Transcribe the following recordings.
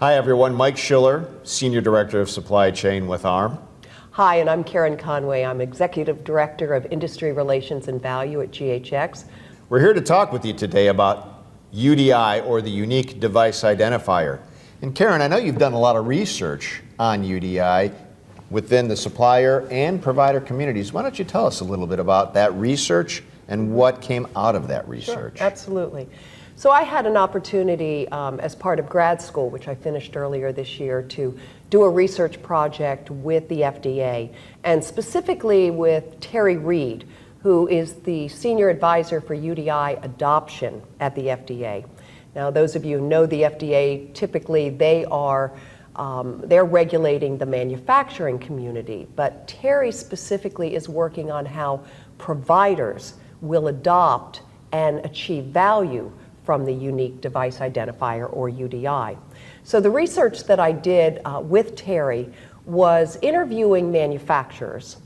Hi everyone, Mike Schiller, Senior Director of Supply Chain with AHRMM. Hi, and I'm Karen Conway. I'm Executive Director of Industry Relations and Value at GHX. We're here to talk with you today about UDI, or the Unique Device Identifier. And Karen, I know you've done a lot of research on UDI within the supplier and provider communities. Why don't you tell us a little bit about that research and what came out of that research? Sure, absolutely. So I had an opportunity as part of grad school, which I finished earlier this year, to do a research project with the FDA, and specifically with Terry Reed, who is the Senior Advisor for UDI Adoption at the FDA. Now, those of you who know the FDA, typically they're regulating the manufacturing community, but Terry specifically is working on how providers will adopt and achieve value from the Unique Device Identifier, or UDI. So the research that I did with Terry was interviewing manufacturers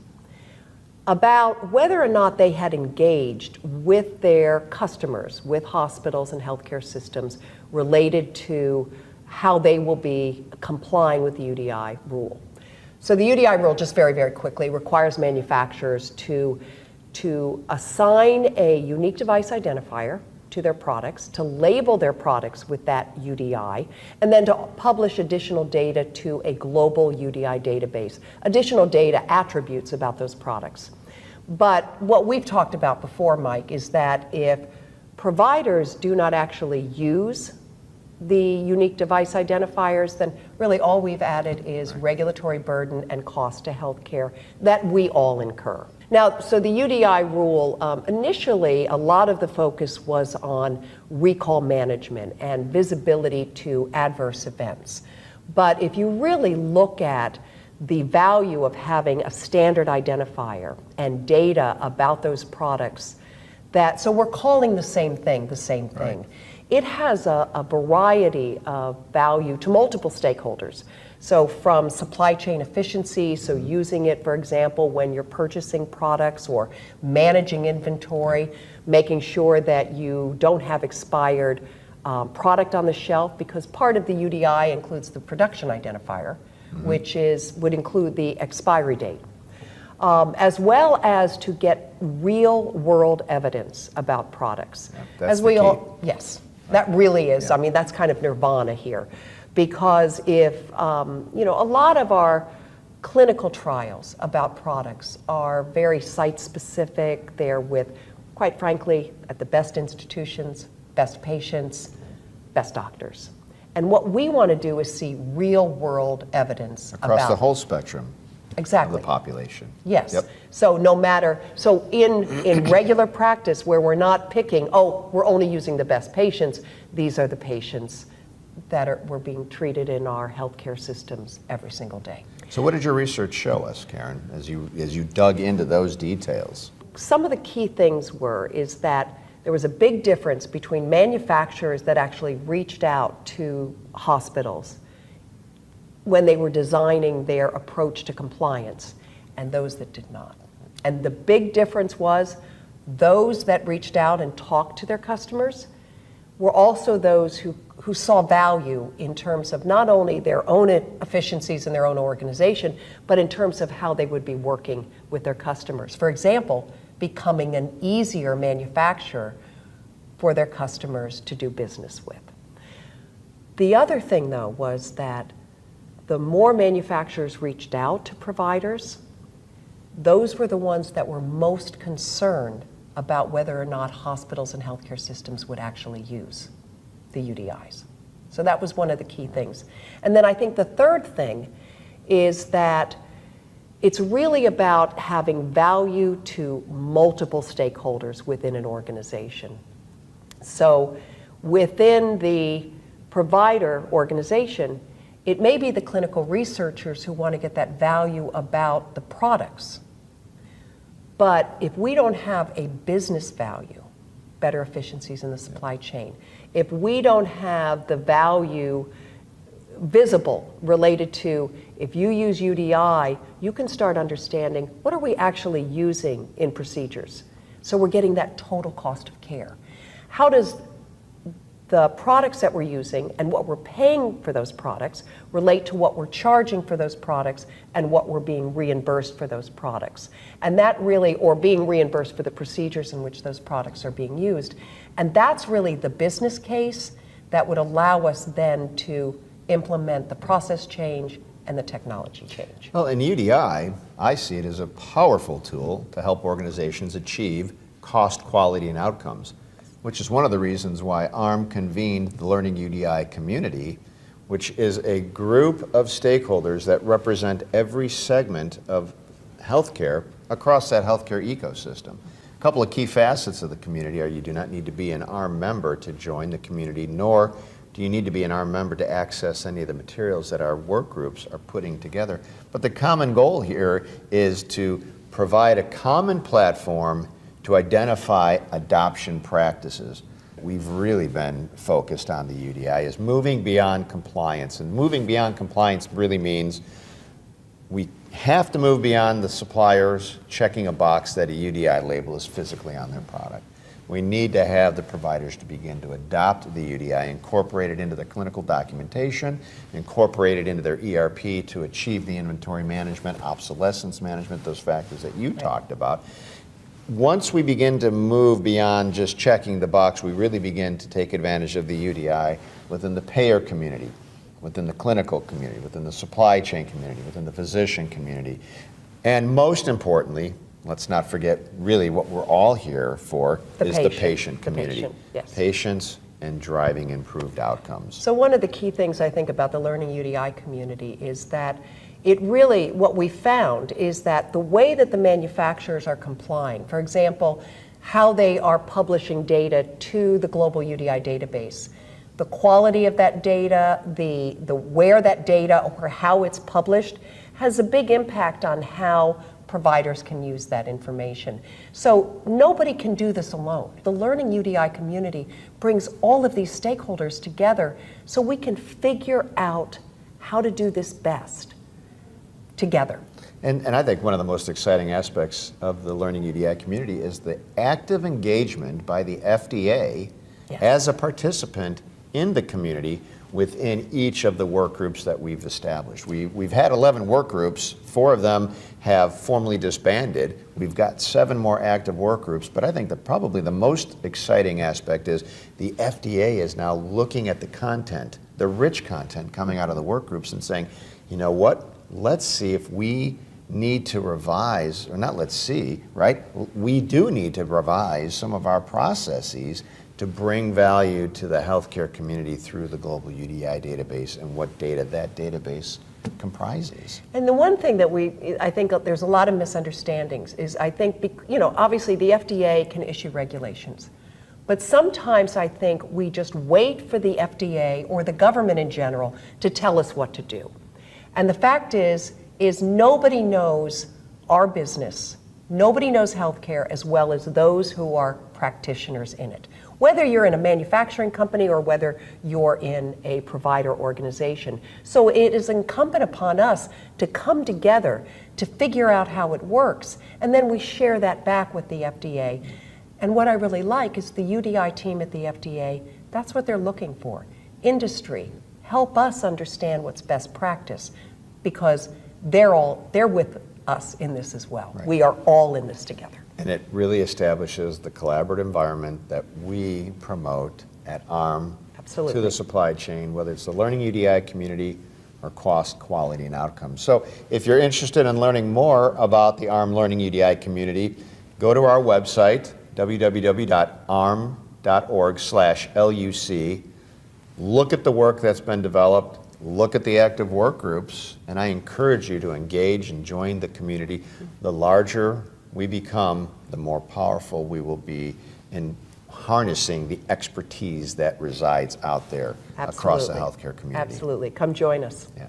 about whether or not they had engaged with their customers, with hospitals and healthcare systems, related to how they will be complying with the UDI rule. So the UDI rule, just very, very quickly, requires manufacturers to assign a unique device identifier to their products, to label their products with that UDI, and then to publish additional data to a global UDI database, additional data attributes about those products. But what we've talked about before, Mike, is that if providers do not actually use the unique device identifiers, then really all we've added is regulatory burden and cost to healthcare that we all incur. Now, so the UDI rule, initially a lot of the focus was on recall management and visibility to adverse events. But if you really look at the value of having a standard identifier and data about those products, so we're calling the same thing the same thing. Right. It has a variety of value to multiple stakeholders. So from supply chain efficiency, so using it, for example, when you're purchasing products or managing inventory, making sure that you don't have expired product on the shelf, because part of the UDI includes the production identifier, which would include the expiry date, as well as to get real world evidence about products. Yeah, that's the key. Yes, that really is. Yeah. I mean, that's kind of nirvana here. Because if, a lot of our clinical trials about products are very site-specific. They're with, quite frankly, at the best institutions, best patients, best doctors. And what we want to do is see real-world evidence across the whole spectrum. Exactly. Of the population. Yes. Yep. So in regular practice, where we're not picking, we're only using the best patients, these are the patients that were being treated in our healthcare systems every single day. So what did your research show us, Karen, as you dug into those details? Some of the key things is that there was a big difference between manufacturers that actually reached out to hospitals when they were designing their approach to compliance, and those that did not. And the big difference was those that reached out and talked to their customers were also those who saw value in terms of not only their own efficiencies in their own organization, but in terms of how they would be working with their customers. For example, becoming an easier manufacturer for their customers to do business with. The other thing, though, was that the more manufacturers reached out to providers, those were the ones that were most concerned about whether or not hospitals and healthcare systems would actually use the UDIs. So that was one of the key things. And then I think the third thing is that it's really about having value to multiple stakeholders within an organization. So within the provider organization, it may be the clinical researchers who want to get that value about the products. But if we don't have a business value, better efficiencies in the supply chain, if we don't have the value visible related to, if you use UDI, you can start understanding what are we actually using in procedures. So we're getting that total cost of care. How does the products that we're using and what we're paying for those products relate to what we're charging for those products and what we're being reimbursed for those products. And that really, or being reimbursed for the procedures in which those products are being used. And that's really the business case that would allow us then to implement the process change and the technology change. Well, in UDI, I see it as a powerful tool to help organizations achieve cost, quality, and outcomes, which is one of the reasons why AHRMM convened the Learning UDI Community, which is a group of stakeholders that represent every segment of healthcare across that healthcare ecosystem. A couple of key facets of the community are you do not need to be an AHRMM member to join the community, nor do you need to be an AHRMM member to access any of the materials that our work groups are putting together. But the common goal here is to provide a common platform to identify adoption practices. We've really been focused on the UDI as moving beyond compliance. And moving beyond compliance really means we have to move beyond the suppliers checking a box that a UDI label is physically on their product. We need to have the providers to begin to adopt the UDI, incorporate it into their clinical documentation, incorporate it into their ERP to achieve the inventory management, obsolescence management, those factors that you talked about. Once we begin to move beyond just checking the box, we really begin to take advantage of the UDI within the payer community, within the clinical community, within the supply chain community, within the physician community. And most importantly, let's not forget really what we're all here for is the patient community. The patient, yes. Patients and driving improved outcomes. So one of the key things I think about the Learning UDI community is that it really, what we found is that the way that the manufacturers are complying, for example, how they are publishing data to the global UDI database, the quality of that data, the where that data or how it's published has a big impact on how providers can use that information. So nobody can do this alone. The Learning UDI community brings all of these stakeholders together so we can figure out how to do this best together. And I think one of the most exciting aspects of the Learning UDI community is the active engagement by the FDA as a participant in the community within each of the work groups that we've established. We've had 11 work groups, 4 of them have formally disbanded. We've got 7 more active work groups, but I think that probably the most exciting aspect is the FDA is now looking at the content, the rich content coming out of the work groups and saying, you know what, let's see if we need to revise, or not let's see, right? We do need to revise some of our processes to bring value to the healthcare community through the global UDI database and what data that database comprises. And the one thing that I think there's a lot of misunderstandings is I think, obviously the FDA can issue regulations, but sometimes I think we just wait for the FDA or the government in general to tell us what to do. And the fact is nobody knows our business, nobody knows healthcare as well as those who are practitioners in it. Whether you're in a manufacturing company or whether you're in a provider organization. So it is incumbent upon us to come together to figure out how it works, and then we share that back with the FDA. And what I really like is the UDI team at the FDA, that's what they're looking for. Industry, help us understand what's best practice, because they're with us in this as well. Right. We are all in this together. And it really establishes the collaborative environment that we promote at AHRMM to the supply chain, whether it's the Learning UDI community or cost, quality, and outcomes. So if you're interested in learning more about the AHRMM Learning UDI community, go to our website, www.armm.org/LUC, look at the work that's been developed, look at the active work groups, and I encourage you to engage and join the community. The larger we become, the more powerful we will be in harnessing the expertise that resides out there across the healthcare community. Absolutely. Come join us. Yeah.